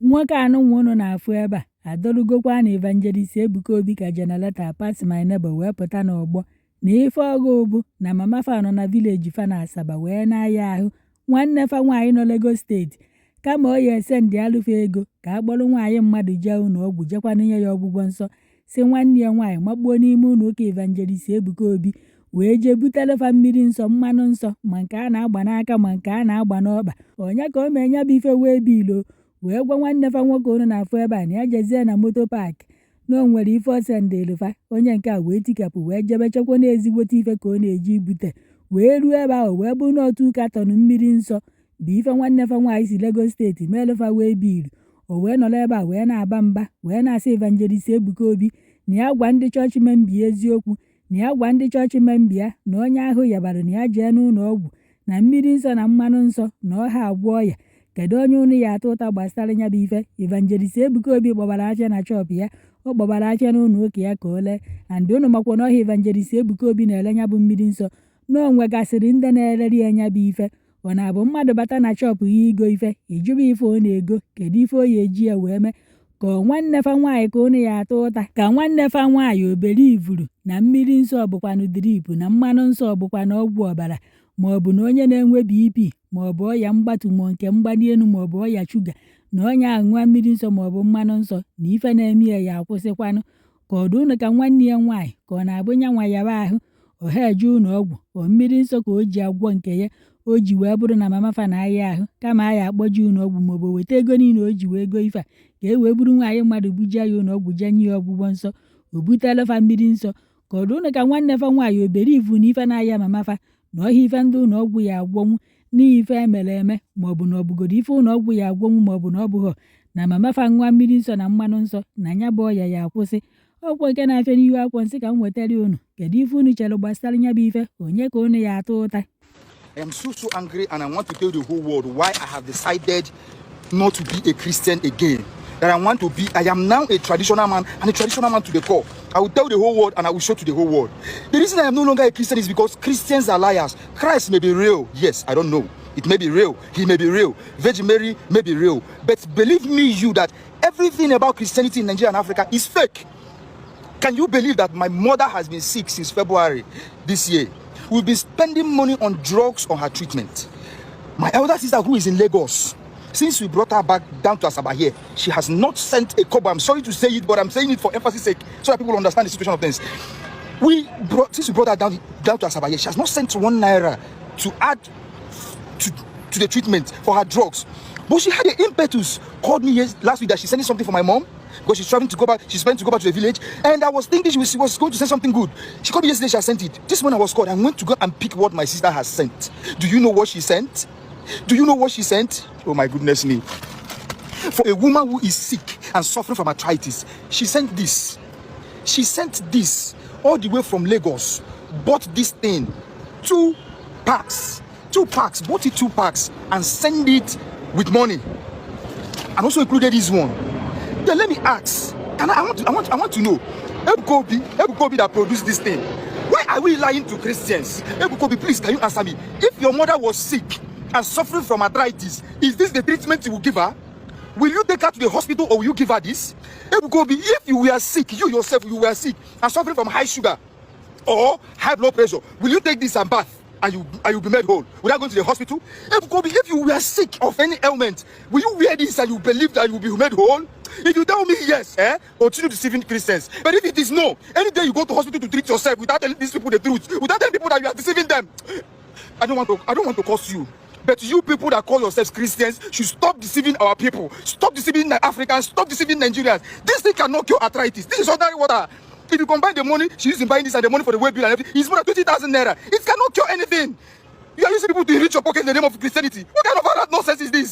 nwoke anụ nwa unu na-afụ ebe a adọrugokwa na Evangelist Ebuka Obi ka jenereta Pass My Neighbor wee pụta n'ọgbọ na ife ọgụ bụ na mama fa nọ na vileji fa na Asaba wee na-aya ahụ nwanne fa nwaanyị nọ Lagos steeti kama o ya ese ndị alụfa ego ka a kpọrọ nwaanyị mmadụ jee ụlọọgwụ jekwana nye ya ọgwụgwọ nsọ si nwanne ya nwaanyị makpuo n'ime ụlọ ụka Evangelist Ebuka Obi wee jee butere fa mmiri nsọ mmanụ nsọ ma nke a na-agba n'aka ma nke a na-agba n'ọkpa onye ka o mee nya bụ ife wee bilo wee gwa nwanne fa nwoke unu na-afụ ebe a na ya jezie na moto paakị na o nwere ife osendelufa onye nke a wee tikapụ wee jebe chekwa na-ezigbote ife ka ọ na-eji ibute wee ruo ebe ahụ wee bụ n'otu katọn mmiri nsọ bụ ife nwanne fa nwaanyị si Lagos steeti meelụfa wee biilu o wee nọrọ ebe a wee na-aba mba wee na-asị Evangelist Ebuka Obi na ya gwa ndị chọọchị membia eziokwu na ya gwa ndị chọọchị membia na onye ahụ yabara na ya jee n'ụlọ ọgwụ na mmiri nsọ na mmanụ nsọ na ọha agwọ ya kedu onye unu ya atụ ụta gbasara nya bụ ife Evangelist Ebuka Obi gbabara afịa na chọpụ ya ọ gbabara afịa n'ụlọ ụka ya ka o lee and unu makwa na ọha Evangelist Ebuka Obi na-ele nya bụ mmiri nsọ na o nwegasịrị ndị na-ereri ya nya bụ ife ọ na-abụ mmadụ bata na chọpụ ya igo ife ijuba ife ọ na-ego kedu ife o ya eji ya wee mee ka nwanne fa nwaanyị ka unu ya atụ ụta ka nwanne fa nwaanyị oberivuru na mmiri nsọ bụkwanụ dripụ na mmanụ nsọ bụkwanụ ọgwụ ọbara maọbụ na onye na-enwe BP maọbụ ọya mgbatu ma nke mgbali elu maọbụ ọya shuga na onye aṅụa mmiri nsọ maọbụ mmanụ nsọ na ife na-eme ya akwụsịkwanụ ka ọ dị unu ka nwanne ya nwaanyị ka ọ na-abụ nya nwa yaba ahụ ọha eje ụlọ ọgwụ ọ mmiri nsọ ka o ji agwọ nke ya o ji wee bụrụ na mama fa na-aya ahụ kama a ya akpọji ụlọ ọgwụ maọbụ weta ego niile o ji wee go ife a ka e wee bụrụ nwaanyị mmadụ bujie ya ụlọ ọgwụ jee nye ya ọgwụgwọ nsọ o butela fa mmiri nsọ ka ọ dị unu ka nwanne fa nwaanyị oberivu na ife na-aya mama fa na ọhịa ife ndị ụlọ ọgwụ ya agwọnwu n'ife emere eme maọbụ na ọbụgodo ife ụlọ ọgwụ ya agwọnwu maọbụ na ọ bụghọ na mama fa nwa mmiri nsọ na mmanụ nsọ na nya bụ ọya ya akwụsị ọgwụ nke na-afịa n'ihu akwụkwọ nsị ka m wetara unu kedu ife unu chere gbasara nya bụ ife onye ka unu ya atụ ụta I am so angry and I want to tell the whole world why I have decided not to be a Christian again. That I am now a traditional man and a traditional man to the core. I will tell the whole world and I will show to the whole world. The reason I am no longer a Christian is because Christians are liars. Christ may be real. Yes, I don't know. It may be real. He may be real. Virgin Mary may be real. But believe me, that everything about Christianity in Nigeria and Africa is fake. Can you believe that my mother has been sick since February this year? We've been spending money on drugs on her treatment. My elder sister who is in Lagos, since we brought her back down to Asaba here, she has not sent a kobo. I'm sorry to say it, but I'm saying it for emphasis sake so that people understand the situation of things. Since we brought her down to Asaba here, she has not sent 1 naira to add to the treatment for her drugs. But she had the impetus, called me last week that she's sending something for my mom because she's traveling to go back. She's planning to go back to the village, and I was thinking she was going to send something good. She called me yesterday. She has sent it. This morning I was called. I went to go and pick what my sister has sent. Do you know what she sent? Do you know what she sent? Oh my goodness me! For a woman who is sick and suffering from arthritis, she sent this. She sent this all the way from Lagos. Bought this thing, 2 packs. 2 packs. Bought it 2 packs and send it with money. And also included this one. Then let me ask, and I want to know, Ebuka Obi that produced this thing, why are we lying to Christians? Ebuka Obi, please, can you answer me? If your mother was sick and suffering from arthritis, is this the treatment you will give her? Will you take her to the hospital or will you give her this? Ebuka Obi, if you were sick, you yourself, you were sick and suffering from high sugar or high blood pressure, will you take this and bath? And you'll be made whole without going to the hospital? If you were sick of any ailment, will you wear this and you believe that you will be made whole? If you tell me yes, continue deceiving Christians. But if it is no, any day you go to hospital to treat yourself without telling these people the truth, without telling people that you are deceiving them, I don't want to curse you. But you people that call yourselves Christians should stop deceiving our people. Stop deceiving the Africans. Stop deceiving Nigerians. This thing cannot cure arthritis. This is ordinary water. If you combine the money she used in buying this and the money for the way bill and everything, it's more than 20,000 naira. It cannot cure anything. You are using people to enrich your pocket in the name of Christianity. What kind of nonsense is this?